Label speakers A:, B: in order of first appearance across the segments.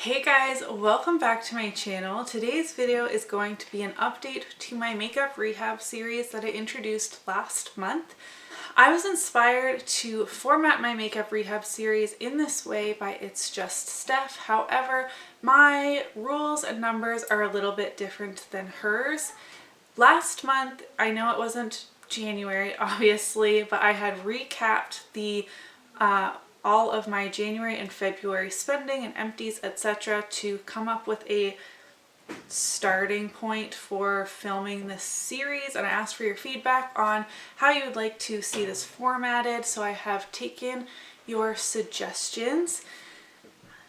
A: Hey guys, welcome back to my channel. Today's video is going to be an update to my makeup rehab series that I introduced last month. I was inspired to format my makeup rehab series in this way by It's Just Steph. However, my rules and numbers are a little bit different than hers. Last month, I know it wasn't January obviously, but I had recapped the all of my January and February spending and empties, etc., to come up with a starting point for filming this series, and I asked for your feedback on how you would like to see this formatted, so I have taken your suggestions.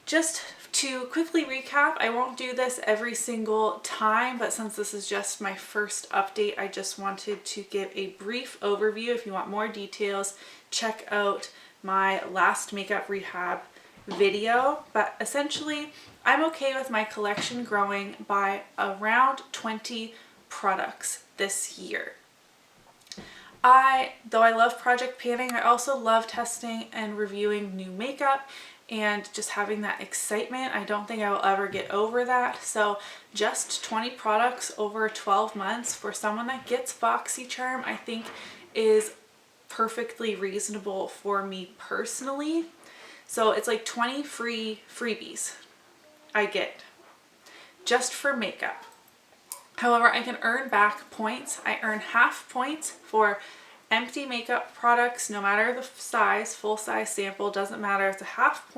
A: Just to quickly recap, I won't do this every single time, but since this is just my first update, I just wanted to give a brief overview. If you want more details, check out my last makeup rehab video. But essentially, I'm okay with my collection growing by around 20 products this year. Though I love project panning, I also love testing and reviewing new makeup and just having that excitement. I don't think I will ever get over that. So just 20 products over 12 months for someone that gets BoxyCharm, I think is perfectly reasonable for me personally. So it's like 20 free freebies I get just for makeup. However, I can earn back points. I earn half points for empty makeup products, no matter the size, full size sample, doesn't matter. It's a half a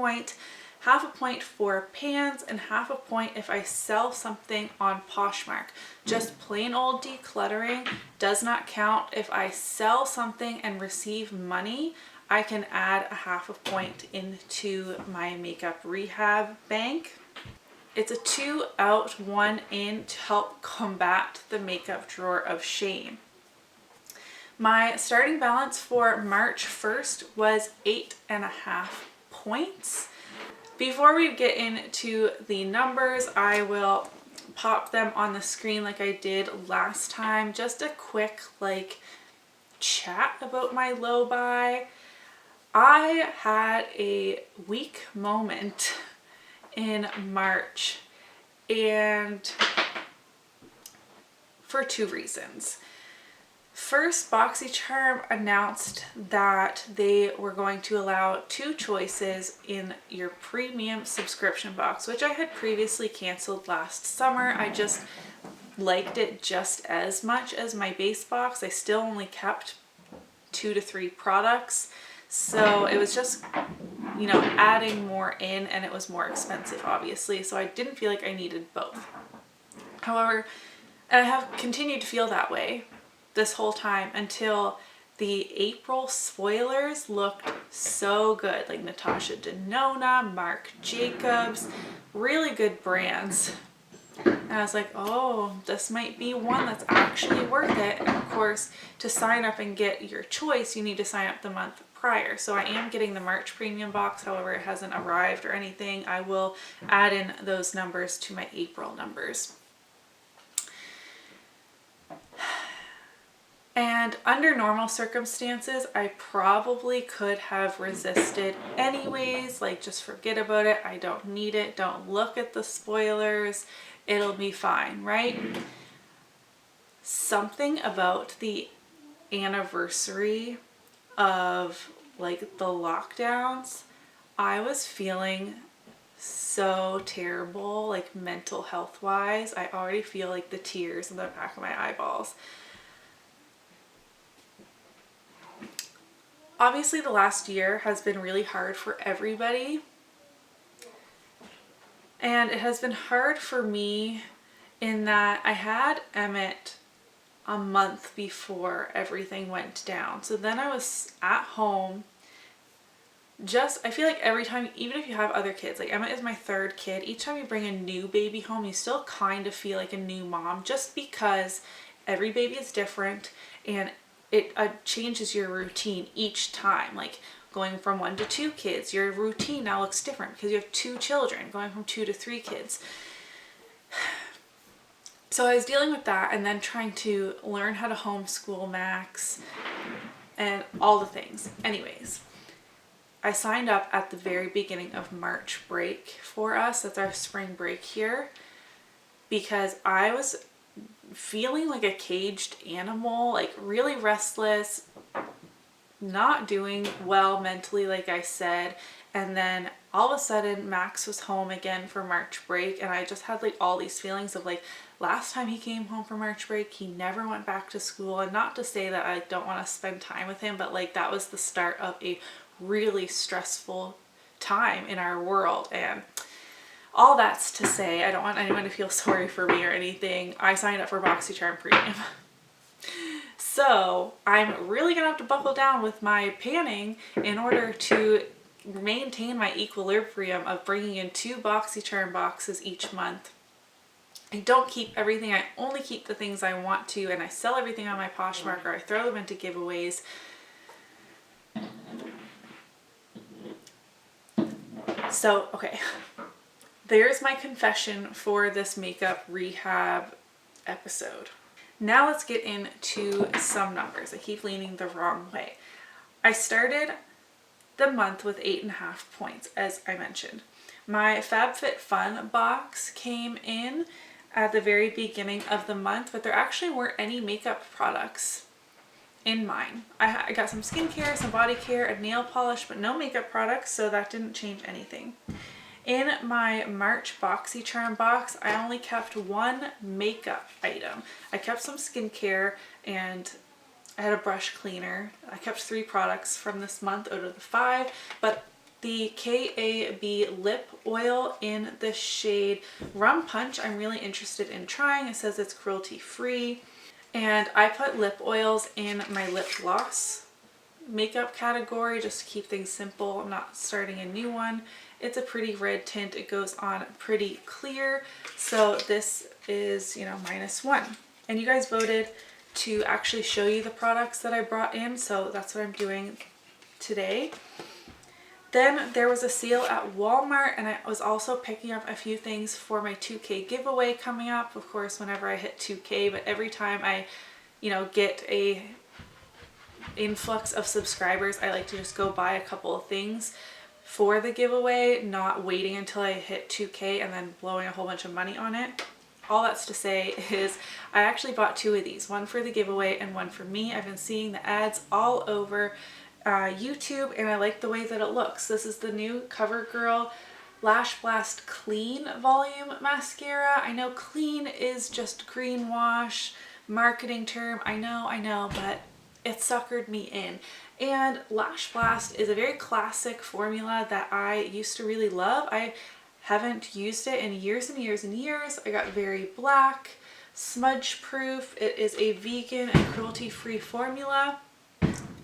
A: point for pans, and half a point if I sell something on Poshmark. Just plain old decluttering does not count. If I sell something and receive money, I can add a half a point into my makeup rehab bank. It's a 2 out, 1 in to help combat the makeup drawer of shame. My starting balance for March 1st was 8.5 points. Before we get into the numbers, I will pop them on the screen like I did last time. Just a quick chat about my low buy. I had a weak moment in March, and for 2 reasons. First, BoxyCharm announced that they were going to allow 2 choices in your premium subscription box, which I had previously canceled last summer. I just liked it just as much as my base box. I still only kept 2 to 3 products. So it was just, adding more in, and it was more expensive, obviously. So I didn't feel like I needed both. However, and I have continued to feel that way this whole time until the April spoilers looked so good. Like Natasha Denona, Marc Jacobs, really good brands. And I was like, oh, this might be one that's actually worth it. And of course, to sign up and get your choice, you need to sign up the month prior. So I am getting the March premium box. However, it hasn't arrived or anything. I will add in those numbers to my April numbers. And under normal circumstances, I probably could have resisted anyways, just forget about it. I don't need it. Don't look at the spoilers. It'll be fine, right? Something about the anniversary of the lockdowns, I was feeling so terrible, mental health wise. I already feel the tears in the back of my eyeballs. Obviously, the last year has been really hard for everybody. And it has been hard for me in that I had Emmett a month before everything went down. So then I was at home. I feel like every time, even if you have other kids, Emmett is my 3rd kid, each time you bring a new baby home, you still kind of feel like a new mom, just because every baby is different and it changes your routine each time. Going from 1 to 2 kids, your routine now looks different because you have 2 children. Going from 2 to 3 kids. So I was dealing with that, and then trying to learn how to homeschool Max and all the things. Anyways, I signed up at the very beginning of March break for us. That's our spring break here, because I was feeling like a caged animal, like really restless, not doing well mentally, like I said. And then all of a sudden Max was home again for March break, and I just had like all these feelings of like, last time he came home for March break, he never went back to school. And not to say that I don't want to spend time with him, but like that was the start of a really stressful time in our world. And all that's to say, I don't want anyone to feel sorry for me or anything. I signed up for BoxyCharm Premium. So I'm really gonna have to buckle down with my panning in order to maintain my equilibrium of bringing in 2 BoxyCharm boxes each month. I don't keep everything, I only keep the things I want to, and I sell everything on my Poshmark, or I throw them into giveaways. So, okay, there's my confession for this makeup rehab episode. Now let's get into some numbers. I keep leaning the wrong way. I started the month with 8.5 points, as I mentioned. My FabFitFun box came in at the very beginning of the month, but there actually weren't any makeup products in mine. I got some skincare, some body care, a nail polish, but no makeup products, so that didn't change anything. In my March BoxyCharm box, I only kept 1 makeup item. I kept some skincare and I had a brush cleaner. I kept 3 products from this month out of the 5, but the KAB lip oil in the shade Rum Punch, I'm really interested in trying. It says it's cruelty free. And I put lip oils in my lip gloss makeup category just to keep things simple. I'm not starting a new one. It's a pretty red tint. It goes on pretty clear. So this is, you know, -1. And you guys voted to actually show you the products that I brought in. So that's what I'm doing today. Then there was a sale at Walmart, and I was also picking up a few things for my 2K giveaway coming up. Of course, whenever I hit 2K, but every time I, you know, get a influx of subscribers, I like to just go buy a couple of things for the giveaway, not waiting until I hit 2K and then blowing a whole bunch of money on it. All that's to say is I actually bought 2 of these, one for the giveaway and one for me. I've been seeing the ads all over YouTube, and I like the way that it looks. This is the new CoverGirl Lash Blast Clean Volume Mascara. I know clean is just greenwash marketing term. I know, but it suckered me in. And Lash Blast is a very classic formula that I used to really love. I haven't used it in years and years and years. I got very black, smudge proof. It is a vegan and cruelty-free formula.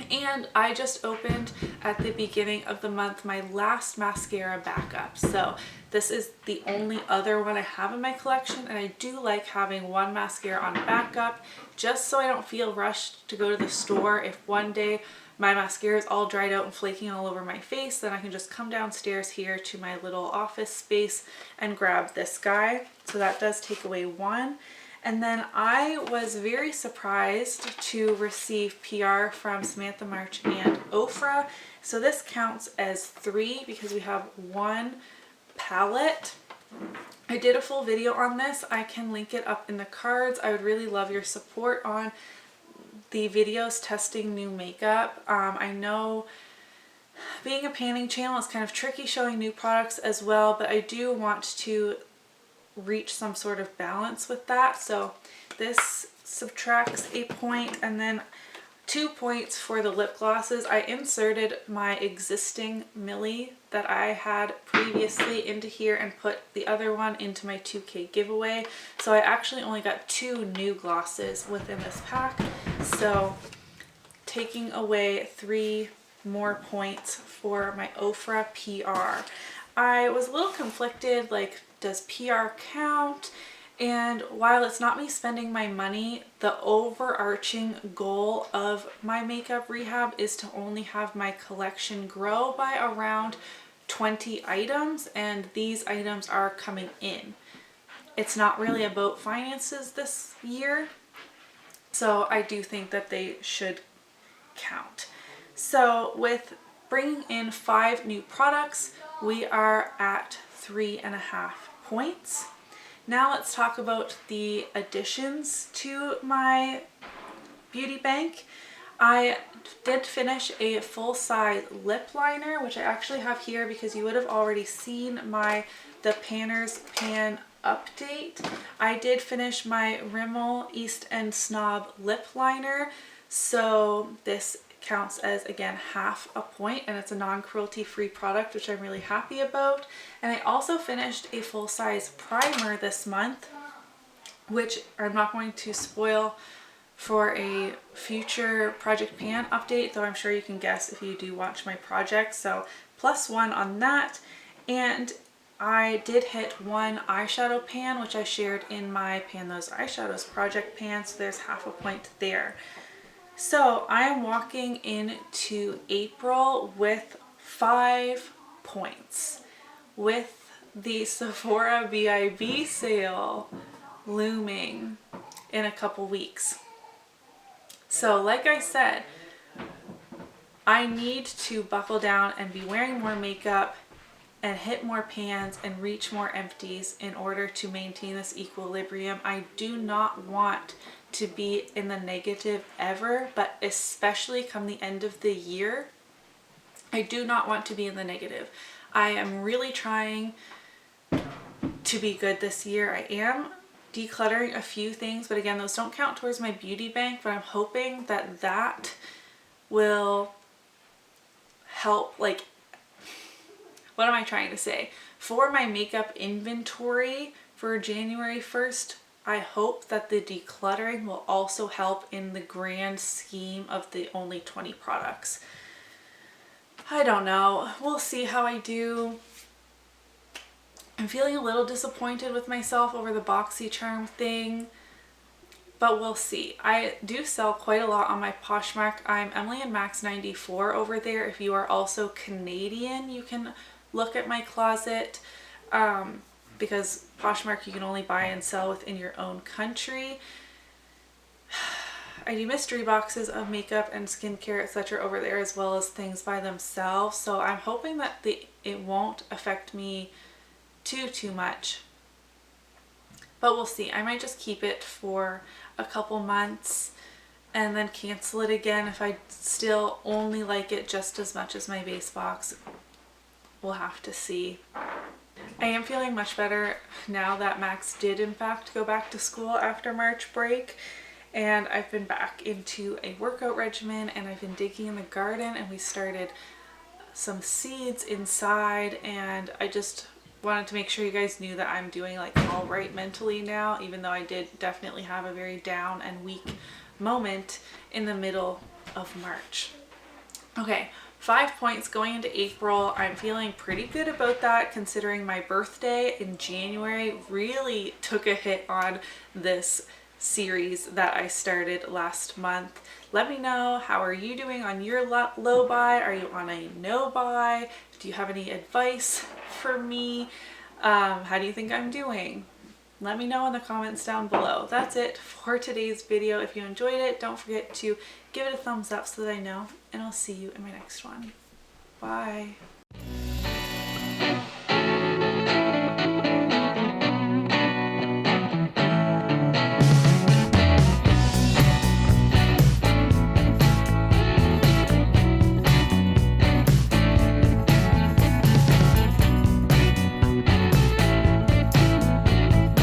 A: And I just opened at the beginning of the month my last mascara backup. So this is the only other one I have in my collection, and I do like having 1 mascara on backup just so I don't feel rushed to go to the store. If one day my mascara is all dried out and flaking all over my face, then I can just come downstairs here to my little office space and grab this guy. So that does take away 1. And then I was very surprised to receive PR from Samantha March and Ofra. So this counts as 3 because we have 1 palette. I did a full video on this. I can link it up in the cards. I would really love your support on the videos testing new makeup. I know being a panning channel is kind of tricky showing new products as well, but I do want to reach some sort of balance with that. So this subtracts a point, and then 2 points for the lip glosses. I inserted my existing Millie that I had previously into here and put the other one into my 2K giveaway. So I actually only got 2 new glosses within this pack. So taking away 3 more points for my Ofra PR. I was a little conflicted, like, does PR count? And while it's not me spending my money, the overarching goal of my makeup rehab is to only have my collection grow by around 20 items, and these items are coming in. It's not really about finances this year, so I do think that they should count. So with bringing in 5 new products, we are at 3.5 points. Now let's talk about the additions to my beauty bank. I did finish a full-size lip liner, which I actually have here because you would have already seen the Panner's Pan update. I did finish my Rimmel East End Snob lip liner, so this counts as, again, half a point, and it's a non-cruelty free product, which I'm really happy about. And I also finished a full-size primer this month, which I'm not going to spoil for a future Project Pan update, though I'm sure you can guess if you do watch my project. So +1 on that. And I did hit 1 eyeshadow pan, which I shared in my Pan Those Eyeshadows project pan, so there's half a point there. So I am walking into April with 5 points, with the Sephora VIB sale looming in a couple weeks. So like I said, I need to buckle down and be wearing more makeup and hit more pans and reach more empties in order to maintain this equilibrium. I do not want to be in the negative ever, but especially come the end of the year, I do not want to be in the negative. I am really trying to be good this year. I am decluttering a few things, but again, those don't count towards my beauty bank, but I'm hoping that that will help. Like, what am I trying to say? For my makeup inventory for January 1st, I hope that the decluttering will also help in the grand scheme of the only 20 products. I don't know. We'll see how I do. I'm feeling a little disappointed with myself over the BoxyCharm thing, but we'll see. I do sell quite a lot on my Poshmark. I'm emilynmax 94 over there. If you are also Canadian, you can look at my closet, because Poshmark you can only buy and sell within your own country. I do mystery boxes of makeup and skincare, etc. over there, as well as things by themselves. So I'm hoping that it won't affect me too much. But we'll see. I might just keep it for a couple months and then cancel it again if I still only like it just as much as my base box. We'll have to see. I am feeling much better now that Max did in fact go back to school after March break, and I've been back into a workout regimen, and I've been digging in the garden, and we started some seeds inside, and I just wanted to make sure you guys knew that I'm doing like all right mentally now, even though I did definitely have a very down and weak moment in the middle of March. Okay, 5 points going into April. I'm feeling pretty good about that, considering my birthday in January really took a hit on this series that I started last month. Let me know, how are you doing on your low buy? Are you on a no buy? Do you have any advice for me? How do you think I'm doing? Let me know in the comments down below. That's it for today's video. If you enjoyed it, don't forget to give it a thumbs up so that I know, and I'll see you in my next one. Bye.